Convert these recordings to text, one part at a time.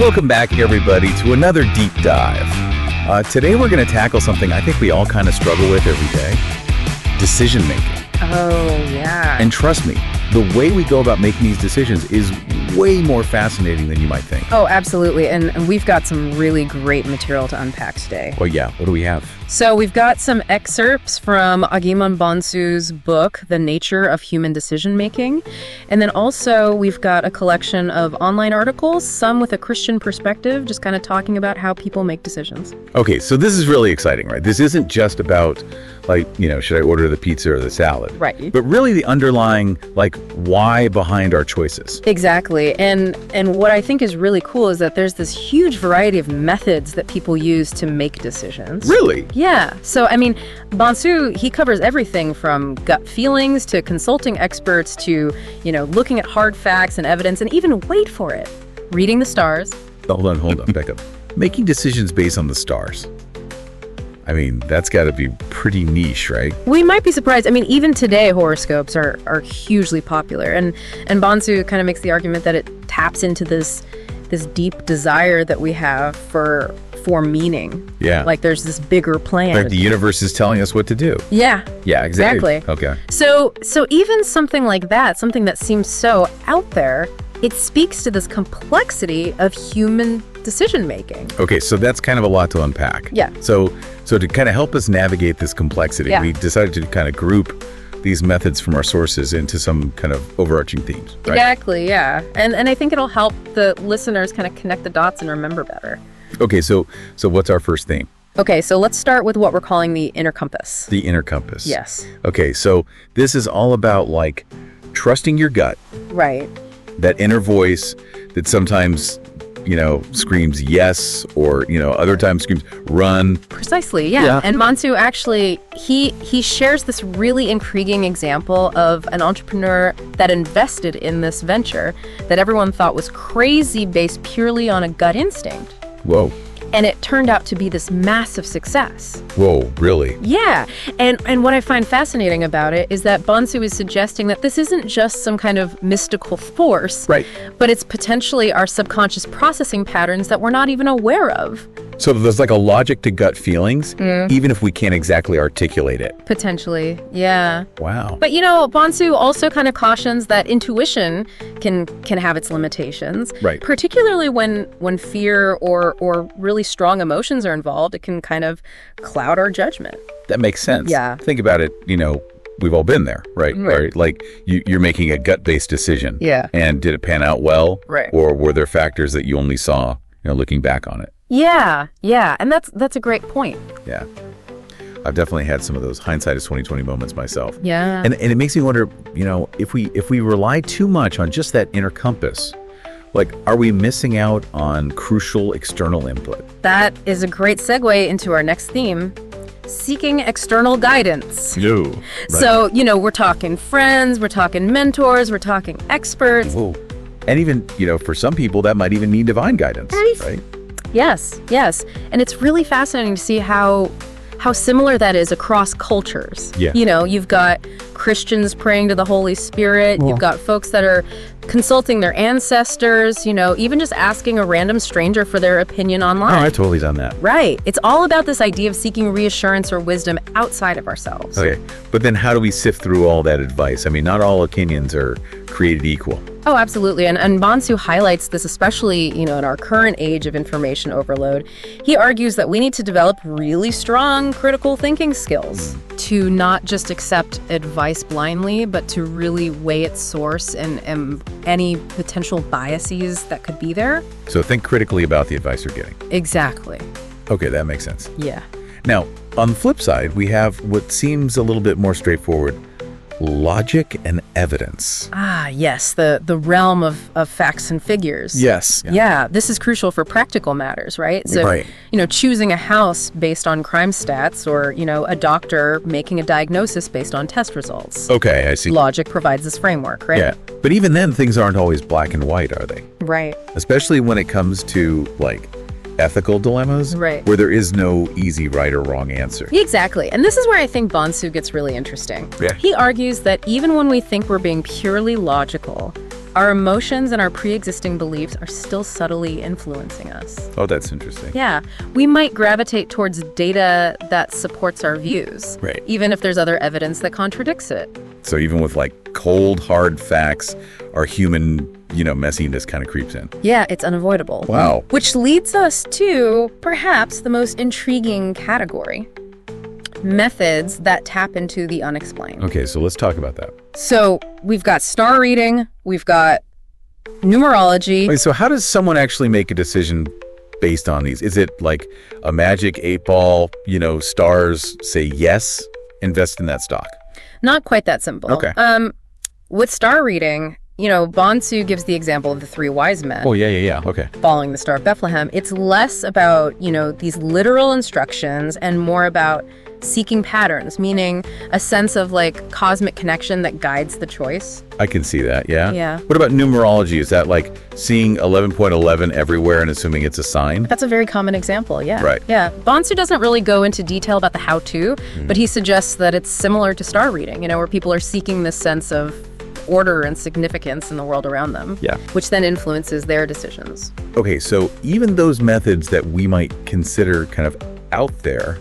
Welcome back, everybody, to another deep dive. Today we're going to tackle something I think we all kind of struggle with every day. Decision making. Oh, yeah. And trust me, the way we go about making these decisions is way more fascinating than you might think. Oh, absolutely. And we've got some really great material to unpack today. Well, yeah. What do we have? So we've got some excerpts from Agyeman Bonsu's book, The Nature of Human Decision Making. And then also we've got a collection of online articles, some with a Christian perspective, just kind of talking about how people make decisions. Okay, so this is really exciting, right? This isn't just about, like, should I order the pizza or the salad? Right. But really the underlying, why behind our choices. Exactly. And what I think is really cool is that there's this huge variety of methods that people use to make decisions. Really? Yeah. So, Bonsu, he covers everything from gut feelings to consulting experts to, looking at hard facts and evidence and even, wait for it, reading the stars. Hold on, back up. Making decisions based on the stars. That's got to be pretty niche, right? We might be surprised. Even today, horoscopes are hugely popular. And Bonsu kind of makes the argument that it taps into this deep desire that we have for meaning. Yeah. Like there's this bigger plan. Like the universe is telling us what to do. Yeah. Yeah, exactly. Okay. So even something like that, something that seems so out there, it speaks to this complexity of human decision making. Okay, so that's kind of a lot to unpack. Yeah. So to kind of help us navigate this complexity, we decided to kind of group these methods from our sources into some kind of overarching themes, right? Exactly, yeah. And I think it'll help the listeners kind of connect the dots and remember better. Okay, so what's our first theme? Okay, so let's start with what we're calling the inner compass. The inner compass. Yes. Okay, so this is all about trusting your gut. Right. That inner voice that sometimes screams yes, or other times screams run. Precisely, yeah. And Bonsu actually he shares this really intriguing example of an entrepreneur that invested in this venture that everyone thought was crazy, based purely on a gut instinct. Whoa. And it turned out to be this massive success. Whoa, really? Yeah. And what I find fascinating about it is that Bonsu is suggesting that this isn't just some kind of mystical force, right? But it's potentially our subconscious processing patterns that we're not even aware of. So there's a logic to gut feelings, even if we can't exactly articulate it. Potentially, yeah. Wow. But Bonsu also kind of cautions that intuition can have its limitations. Right. Particularly when fear or really strong emotions are involved, it can kind of cloud our judgment. That makes sense. Yeah. Think about it, we've all been there, right? Right. You're making a gut-based decision. Yeah. And did it pan out well? Right. Or were there factors that you only saw, looking back on it? Yeah. And that's a great point. Yeah. I've definitely had some of those hindsight is 20/20 moments myself. Yeah. And it makes me wonder, if we rely too much on just that inner compass, are we missing out on crucial external input? That is a great segue into our next theme, seeking external guidance. No. Right. So, we're talking friends, we're talking mentors, we're talking experts. Whoa. And even, for some people, that might even mean divine guidance, right? Yes. And it's really fascinating to see how similar that is across cultures. Yeah. You've got Christians praying to the Holy Spirit. Yeah. You've got folks that are consulting their ancestors, even just asking a random stranger for their opinion online. Oh, I've totally done that. Right. It's all about this idea of seeking reassurance or wisdom outside of ourselves. Okay. But then how do we sift through all that advice? Not all opinions are created equal. Oh, absolutely. And Bonsu highlights this, especially, in our current age of information overload. He argues that we need to develop really strong critical thinking skills to not just accept advice blindly, but to really weigh its source and any potential biases that could be there. So think critically about the advice you're getting. Exactly. Okay, that makes sense. Yeah. Now, on the flip side, we have what seems a little bit more straightforward: logic and evidence. Ah, yes, the realm of facts and figures. Yes. Yeah, this is crucial for practical matters, right? So, right. Choosing a house based on crime stats or, a doctor making a diagnosis based on test results. Okay, I see. Logic provides this framework, right? Yeah, but even then, things aren't always black and white, are they? Right. Especially when it comes to, ethical dilemmas, right, where there is no easy right or wrong answer. Exactly. And this is where I think Bonsu gets really interesting. Yeah. He argues that even when we think we're being purely logical, Our emotions and our pre-existing beliefs are still subtly influencing us. Oh, that's interesting. Yeah, we might gravitate towards data that supports our views, Right. even if there's other evidence that contradicts it. So even with like cold, hard facts, our human, messiness kind of creeps in. Yeah, it's unavoidable. Wow. Which leads us to perhaps the most intriguing category: methods that tap into the unexplained. Okay, so let's talk about that. So we've got star reading, we've got numerology. Wait, so how does someone actually make a decision based on these? Is it like a magic 8-ball, stars say yes, invest in that stock? Not quite that simple. Okay. With star reading, Bonsu gives the example of the 3 wise men. Oh, yeah. Okay. Following the Star of Bethlehem. It's less about, these literal instructions and more about seeking patterns, meaning a sense of like cosmic connection that guides the choice. I can see that, yeah? Yeah. What about numerology? Is that like seeing 11.11 everywhere and assuming it's a sign? That's a very common example, yeah. Right. Yeah. Bonsu doesn't really go into detail about the how-to, but he suggests that it's similar to star reading, where people are seeking this sense of order and significance in the world around them, Yeah. which then influences their decisions. Okay, so even those methods that we might consider kind of out there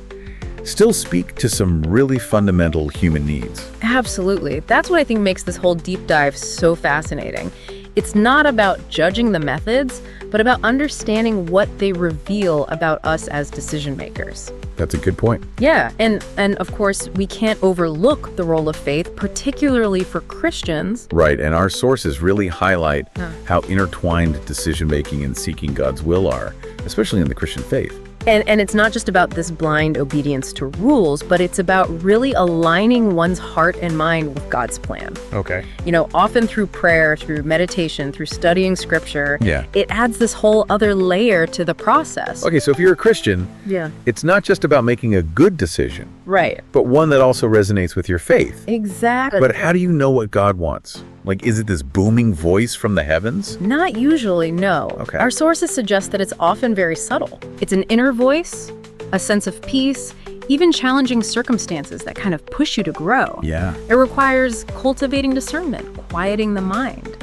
still speak to some really fundamental human needs. Absolutely. That's what I think makes this whole deep dive so fascinating. It's not about judging the methods, but about understanding what they reveal about us as decision makers. That's a good point. Yeah, and of course, we can't overlook the role of faith, particularly for Christians. Right, and our sources really highlight how intertwined decision-making and seeking God's will are, especially in the Christian faith. And it's not just about this blind obedience to rules, but it's about really aligning one's heart and mind with God's plan. Okay. Often through prayer, through meditation, through studying scripture, Yeah. it adds this whole other layer to the process. Okay, so if you're a Christian, Yeah. it's not just about making a good decision, Right. but one that also resonates with your faith. Exactly. But how do you know what God wants? Like, is it this booming voice from the heavens? Not usually, no. Okay. Our sources suggest that it's often very subtle. It's an inner voice, a sense of peace, even challenging circumstances that kind of push you to grow. Yeah. It requires cultivating discernment, quieting the mind,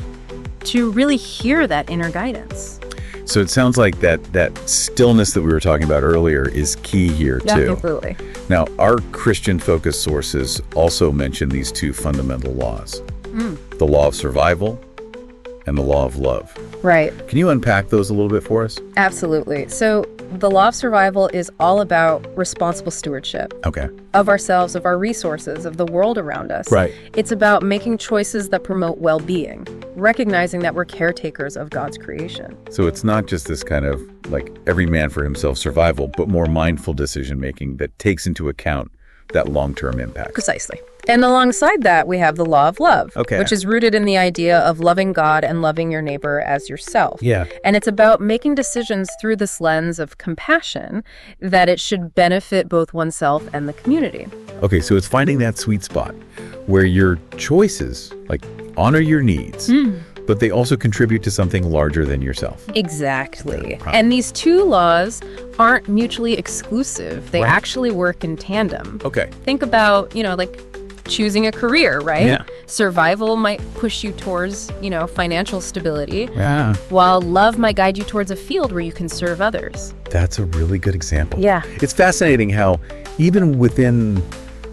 to really hear that inner guidance. So it sounds like that stillness that we were talking about earlier is key here too. Absolutely. Now, our Christian-focused sources also mention these 2 fundamental laws. The law of survival and the law of love. Right. Can you unpack those a little bit for us? Absolutely. So the law of survival is all about responsible stewardship Okay. of ourselves, of our resources, of the world around us. Right. It's about making choices that promote well-being, recognizing that we're caretakers of God's creation. So it's not just this kind of like every man for himself survival, but more mindful decision-making that takes into account that long-term impact. Precisely. And alongside that, we have the law of love, Okay. which is rooted in the idea of loving God and loving your neighbor as yourself. Yeah. And it's about making decisions through this lens of compassion, that it should benefit both oneself and the community. Okay, so it's finding that sweet spot where your choices like honor your needs, but they also contribute to something larger than yourself. Exactly. And these 2 laws aren't mutually exclusive. They actually work in tandem. Okay. Think about, like choosing a career, right? Yeah. Survival might push you towards, financial stability, Yeah. while love might guide you towards a field where you can serve others. That's a really good example. Yeah. It's fascinating how even within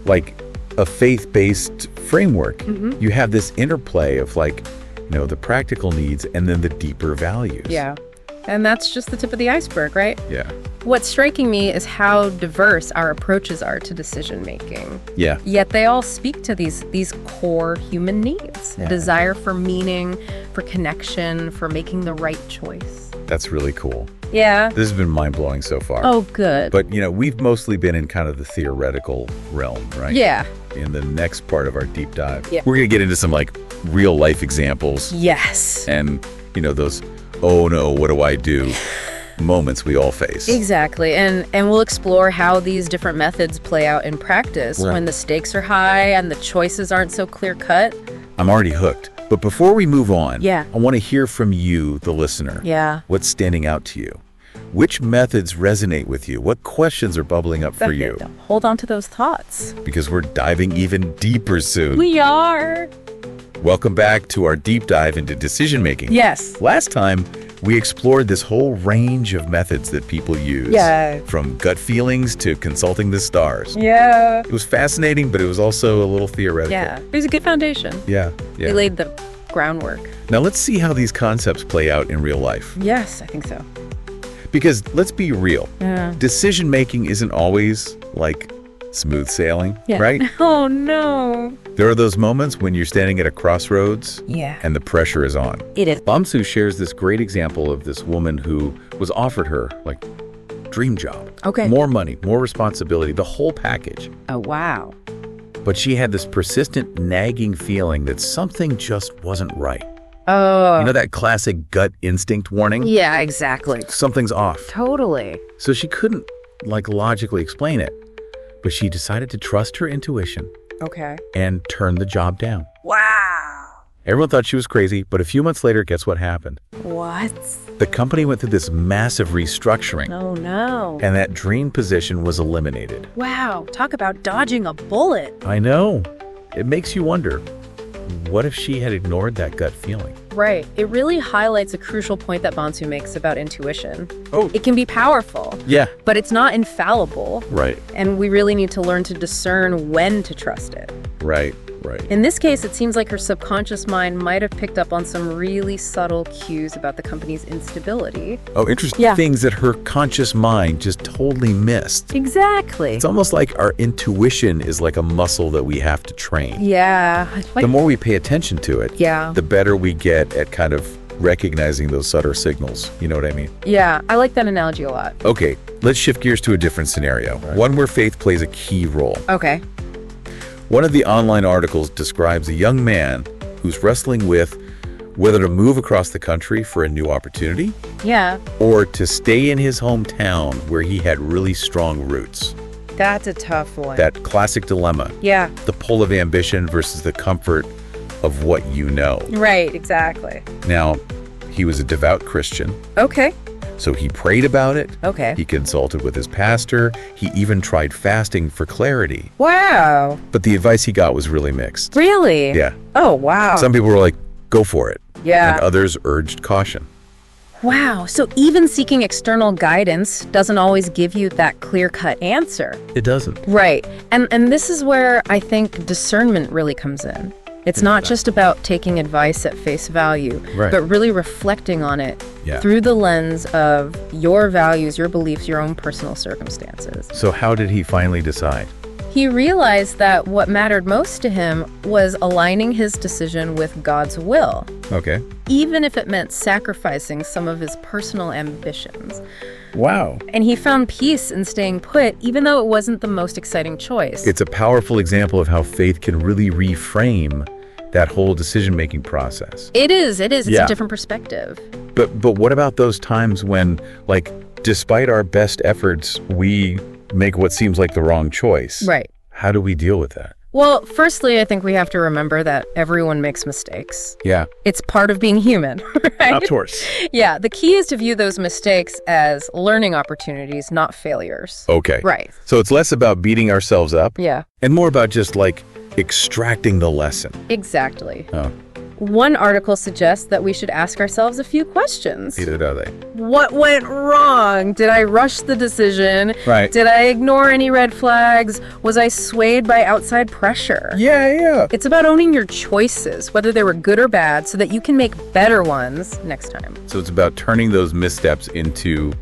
like a faith-based framework, you have this interplay of like, the practical needs and then the deeper values. Yeah. And that's just the tip of the iceberg, right? Yeah. What's striking me is how diverse our approaches are to decision making. Yeah. Yet they all speak to these core human needs, a desire for meaning, for connection, for making the right choice. That's really cool. Yeah. This has been mind-blowing so far. Oh, good. But, we've mostly been in kind of the theoretical realm, right? Yeah. In the next part of our deep dive, Yeah. we're going to get into some like real life examples Yes. and, those, oh no, what do I do moments we all face. Exactly. And we'll explore how these different methods play out in practice when the stakes are high and the choices aren't so clear cut. I'm already hooked. But before we move on, Yeah. I want to hear from you, the listener. Yeah. What's standing out to you? Which methods resonate with you? What questions are bubbling up for you? Hold on to those thoughts. Because we're diving even deeper soon. We are. Welcome back to our deep dive into decision making. Yes. Last time, we explored this whole range of methods that people use. Yeah. From gut feelings to consulting the stars. Yeah. It was fascinating, but it was also a little theoretical. Yeah. It was a good foundation. Yeah. We laid the groundwork. Now let's see how these concepts play out in real life. Yes, I think so. Because let's be real. Yeah. Decision making isn't always like smooth sailing, right? Oh, no. There are those moments when you're standing at a crossroads and the pressure is on. It is. Bamsu shares this great example of this woman who was offered her, like, dream job. Okay. More money, more responsibility, the whole package. Oh, wow. But she had this persistent nagging feeling that something just wasn't right. Oh. You know that classic gut instinct warning? Yeah, exactly. Something's off. Totally. So she couldn't, like, logically explain it. But she decided to trust her intuition. Okay. And turn the job down. Wow. Everyone thought she was crazy, but a few months later, guess what happened? What? The company went through this massive restructuring. Oh, no. And that dream position was eliminated. Wow. Talk about dodging a bullet. I know. It makes you wonder, what if she had ignored that gut feeling? Right. It really highlights a crucial point that Bonsu makes about intuition. Oh. It can be powerful. Yeah. But it's not infallible. Right. And we really need to learn to discern when to trust it. Right. In this case, it seems like her subconscious mind might have picked up on some really subtle cues about the company's instability. Oh, interesting. Yeah. Things that her conscious mind just totally missed. Exactly. It's almost like our intuition is like a muscle that we have to train. Yeah. The more we pay attention to it, Yeah. the better we get at kind of recognizing those subtle signals. You know what I mean? Yeah, I like that analogy a lot. Okay, let's shift gears to a different scenario. Right. One where faith plays a key role. Okay. One of the online articles describes a young man who's wrestling with whether to move across the country for a new opportunity Yeah. or to stay in his hometown where he had really strong roots. That's a tough one. That classic dilemma. Yeah. The pull of ambition versus the comfort of what you know. Right, exactly. Now, he was a devout Christian, Okay. so he prayed about it. Okay. He consulted with his pastor. He even tried fasting for clarity. Wow. But the advice he got was really mixed. Really? Yeah. Oh, wow. Some people were like, go for it. Yeah. And others urged caution. Wow. So even seeking external guidance doesn't always give you that clear-cut answer. It doesn't. Right. And this is where I think discernment really comes in. It's not just about taking advice at face value, Right. but really reflecting on it Yeah. through the lens of your values, your beliefs, your own personal circumstances. So how did he finally decide? He realized that what mattered most to him was aligning his decision with God's will, Okay. even if it meant sacrificing some of his personal ambitions. Wow. And he found peace in staying put, even though it wasn't the most exciting choice. It's a powerful example of how faith can really reframe that whole decision-making process. It is. It's Yeah. a different perspective. But what about those times when, like, despite our best efforts, we make what seems like the wrong choice? Right. How do we deal with that? Well, firstly, I think we have to remember that everyone makes mistakes. Yeah. It's part of being human, right? Of course. Yeah, the key is to view those mistakes as learning opportunities, not failures. Okay. Right. So it's less about beating ourselves up Yeah, and more about just, like, extracting the lesson. exactly. Oh, One article suggests that we should ask ourselves a few questions. either are they. What went wrong? Did I rush the decision? Right. Did I ignore any red flags? Was I swayed by outside pressure? Yeah. It's about owning your choices, whether they were good or bad, so that you can make better ones next time. So it's about turning those missteps into,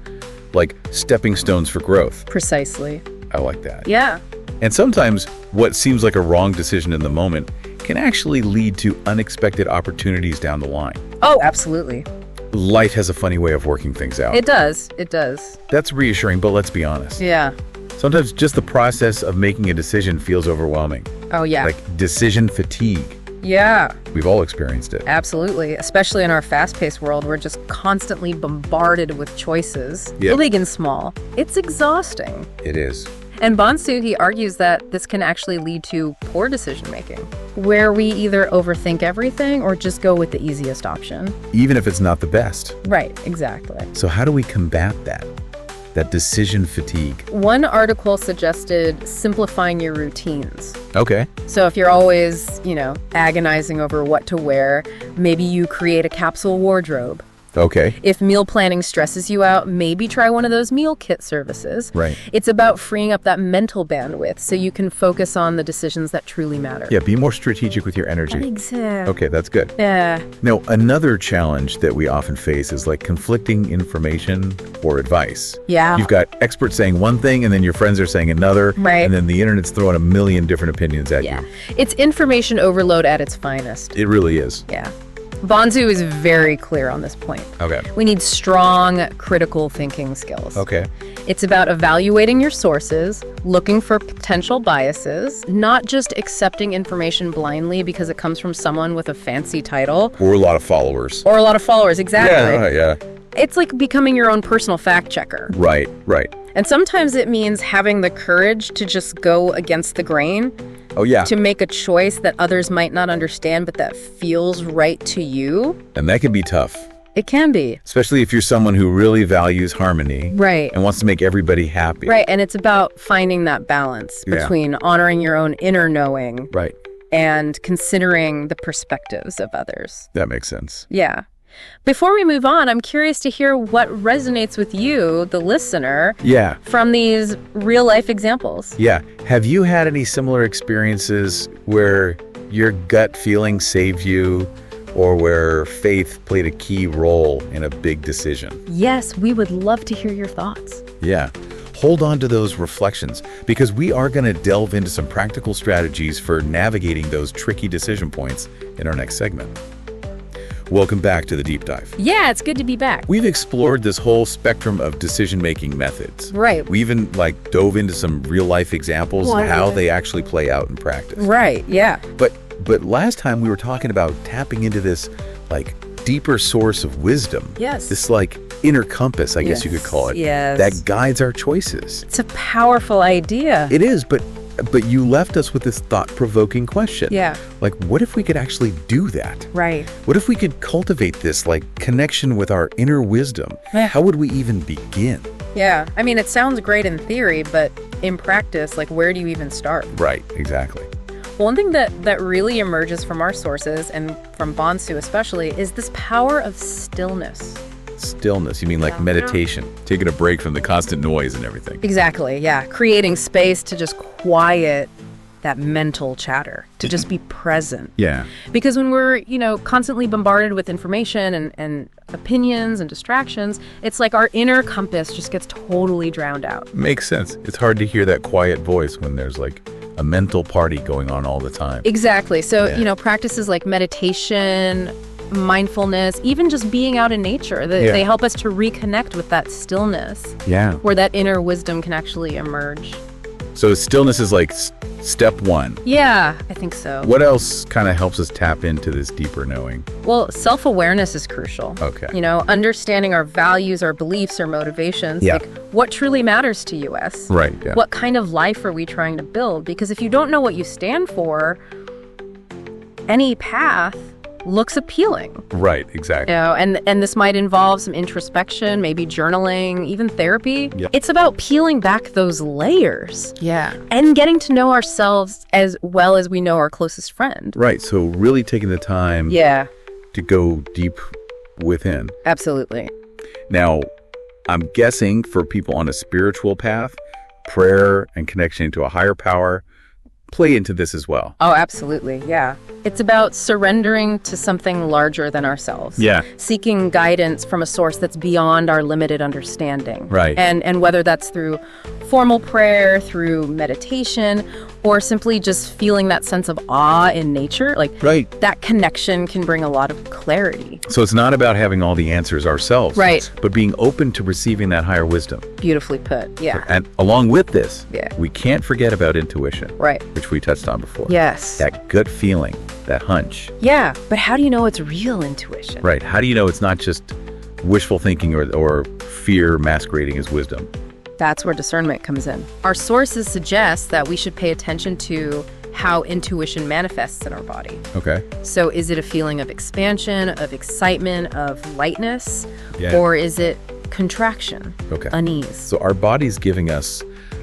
like, stepping stones for growth. Precisely. I like that. Yeah. And sometimes what seems like a wrong decision in the moment can actually lead to unexpected opportunities down the line. Oh, absolutely. Life has a funny way of working things out. It does. It does. That's reassuring, but let's be honest. Yeah. Sometimes just the process of making a decision feels overwhelming. Oh, yeah. Like decision fatigue. Yeah, We've all experienced it. absolutely. Especially in our fast-paced world, we're just constantly bombarded with choices, Yeah. big and small. It's exhausting. It is. And Bonsu, he argues that this can actually lead to poor decision-making, where we either overthink everything or just go with the easiest option. Even if it's not the best. Right, exactly. So how do we combat that? that decision fatigue? One article suggested simplifying your routines. Okay. So if you're always, agonizing over what to wear, maybe you create a capsule wardrobe. Okay. If meal planning stresses you out, maybe try one of those meal kit services. Right. It's about freeing up that mental bandwidth so you can focus on the decisions that truly matter. Yeah, be more strategic with your energy. Exactly. Okay, that's good. Yeah. Now, another challenge that we often face is like conflicting information or advice. Yeah. You've got experts saying one thing and then your friends are saying another. Right. And then the internet's throwing a million different opinions at Yeah. you. It's information overload at its finest. It really is. Yeah. Bonsu is very clear on this point. Okay. We need strong critical thinking skills. Okay. It's about evaluating your sources, looking for potential biases, not just accepting information blindly because it comes from someone with a fancy title. Or a lot of followers. Or a lot of followers, exactly. Yeah. It's like becoming your own personal fact checker. Right. And sometimes it means having the courage to just go against the grain. Oh, yeah. To make a choice that others might not understand, but that feels right to you. And that can be tough. It can be. Especially if you're someone who really values harmony. Right. And wants to make everybody happy. Right. And it's about finding that balance between honoring your own inner knowing. Right. And considering the perspectives of others. That makes sense. Yeah. Before we move on, I'm curious to hear what resonates with you, the listener, from these real-life examples. Yeah. Have you had any similar experiences where your gut feeling saved you or where faith played a key role in a big decision? Yes, we would love to hear your thoughts. Yeah. Hold on to those reflections because we are going to delve into some practical strategies for navigating those tricky decision points in our next segment. Welcome back to the Deep Dive. Yeah, it's good to be back. We've explored this whole spectrum of decision-making methods. Right. We even dove into some real-life examples of how they actually play out in practice. Right, yeah. But last time we were talking about tapping into this deeper source of wisdom. Yes. This inner compass, I guess you could call it. Yes. That guides our choices. It's a powerful idea. It is, but you left us with this thought-provoking question. Yeah. What if we could actually do that? Right. What if we could cultivate this connection with our inner wisdom? Yeah. How would we even begin? Yeah. I mean, it sounds great in theory, but in practice, where do you even start? Right, exactly. One thing that really emerges from our sources, and from Bonsu especially, is this power of stillness. Stillness, you mean meditation, taking a break from the constant noise and everything. Exactly, yeah. Creating space to just quiet that mental chatter, to just be present. Yeah. Because when we're, constantly bombarded with information and opinions and distractions, it's like our inner compass just gets totally drowned out. Makes sense. It's hard to hear that quiet voice when there's a mental party going on all the time. Exactly. So, practices like meditation, mindfulness, even just being out in nature, they help us to reconnect with that stillness. Yeah. Where that inner wisdom can actually emerge. So stillness is step one. Yeah, I think so. What else kind of helps us tap into this deeper knowing? Well, self-awareness is crucial. Okay. Understanding our values, our beliefs, our motivations. Yeah. What truly matters to us? Right, yeah. What kind of life are we trying to build? Because if you don't know what you stand for, any path looks appealing. Right, exactly. And this might involve some introspection, maybe journaling, even therapy. Yep. It's about peeling back those layers. Yeah. And getting to know ourselves as well as we know our closest friend. Right, so really taking the time to go deep within. Absolutely. Now, I'm guessing for people on a spiritual path, prayer and connection to a higher power play into this as well. Oh, absolutely. Yeah. It's about surrendering to something larger than ourselves. Yeah. Seeking guidance from a source that's beyond our limited understanding. Right. And whether that's through formal prayer, through meditation, or simply just feeling that sense of awe in nature, right. That connection can bring a lot of clarity. So it's not about having all the answers ourselves. Right. But being open to receiving that higher wisdom. Beautifully put. Yeah. And along with this, yeah, we can't forget about intuition. Right. Which we touched on before. Yes. That gut feeling, that hunch. Yeah. But how do you know it's real intuition? Right. How do you know it's not just wishful thinking or fear masquerading as wisdom? That's where discernment comes in. Our sources suggest that we should pay attention to how intuition manifests in our body. Okay. So is it a feeling of expansion, of excitement, of lightness? Yeah. Or is it contraction, Okay. unease. So our body's giving us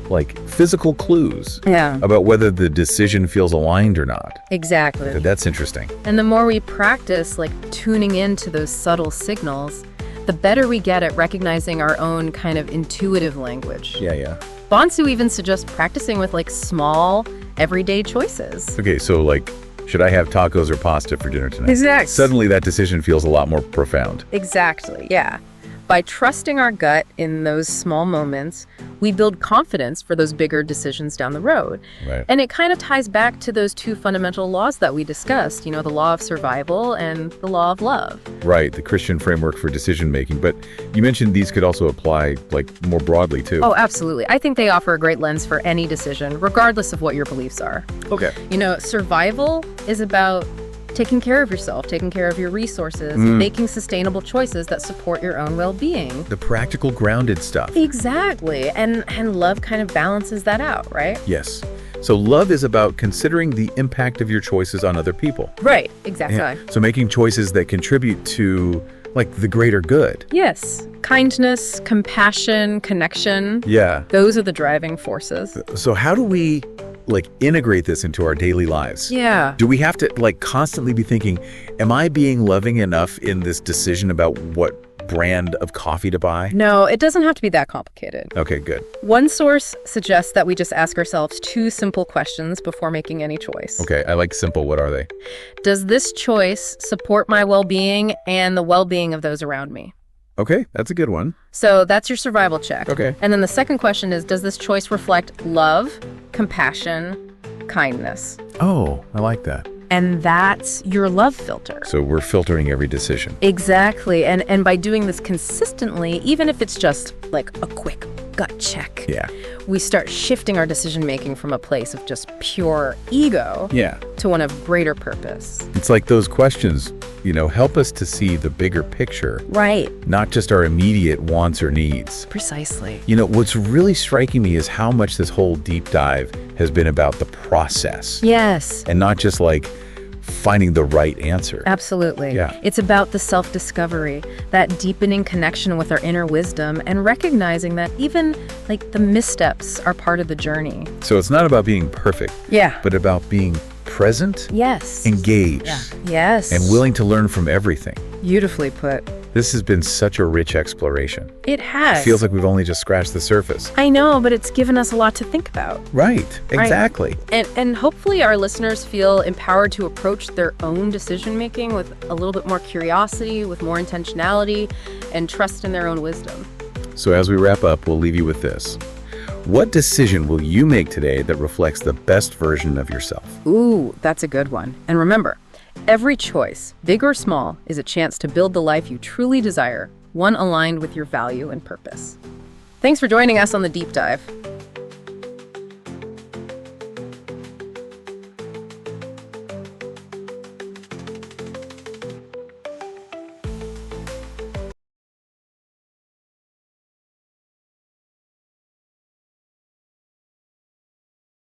like physical clues Yeah, about whether the decision feels aligned or not. exactly. That's interesting. And the more we practice like tuning into those subtle signals, the better we get at recognizing our own kind of intuitive language. Yeah. Bonsu even suggests practicing with like small, everyday choices. Okay, so like, should I have tacos or pasta for dinner tonight? Exactly. Suddenly that decision feels a lot more profound. Exactly, yeah. By trusting our gut in those small moments, we build confidence for those bigger decisions down the road. Right. And it kind of ties back to those two fundamental laws that we discussed, the law of survival and the law of love. Right, the Christian framework for decision making. But you mentioned these could also apply like more broadly too. Oh, absolutely. I think they offer a great lens for any decision, regardless of what your beliefs are. Okay. Survival is about taking care of yourself, taking care of your resources, making sustainable choices that support your own well-being. The practical grounded stuff. Exactly. And love kind of balances that out, right? Yes. So love is about considering the impact of your choices on other people. Right, exactly. Yeah. So making choices that contribute to like the greater good. Yes. Kindness, compassion, connection. Yeah. Those are the driving forces. So how do we like integrate this into our daily lives? Yeah. Do we have to like constantly be thinking, am I being loving enough in this decision about what brand of coffee to buy? No, it doesn't have to be that complicated. Okay, good. One source suggests that we just ask ourselves two simple questions before making any choice. Okay, I like simple. What are they? Does this choice support my well-being and the well-being of those around me? Okay, that's a good one. So that's your survival check. Okay. And then the second question is, does this choice reflect love, compassion, kindness? Oh, I like that. And that's your love filter. So we're filtering every decision. Exactly. And by doing this consistently, even if it's just like a quick gut check, Yeah. we start shifting our decision-making from a place of just pure ego Yeah. to one of greater purpose. It's like those questions, help us to see the bigger picture, Right. not just our immediate wants or needs. Precisely. What's really striking me is how much this whole deep dive has been about the process Yes. and not just like finding the right answer. Absolutely. Yeah. It's about the self-discovery, that deepening connection with our inner wisdom, and recognizing that even like the missteps are part of the journey. So it's not about being perfect, Yeah. but about being present, Yes. engaged, Yes. and willing to learn from everything. Beautifully put. This has been such a rich exploration. It has. It feels like we've only just scratched the surface. I know, but it's given us a lot to think about. Right, exactly. And hopefully our listeners feel empowered to approach their own decision-making with a little bit more curiosity, with more intentionality, and trust in their own wisdom. So as we wrap up, we'll leave you with this. What decision will you make today that reflects the best version of yourself? Ooh, that's a good one. And remember, every choice, big or small, is a chance to build the life you truly desire, one aligned with your value and purpose. Thanks for joining us on the Deep Dive.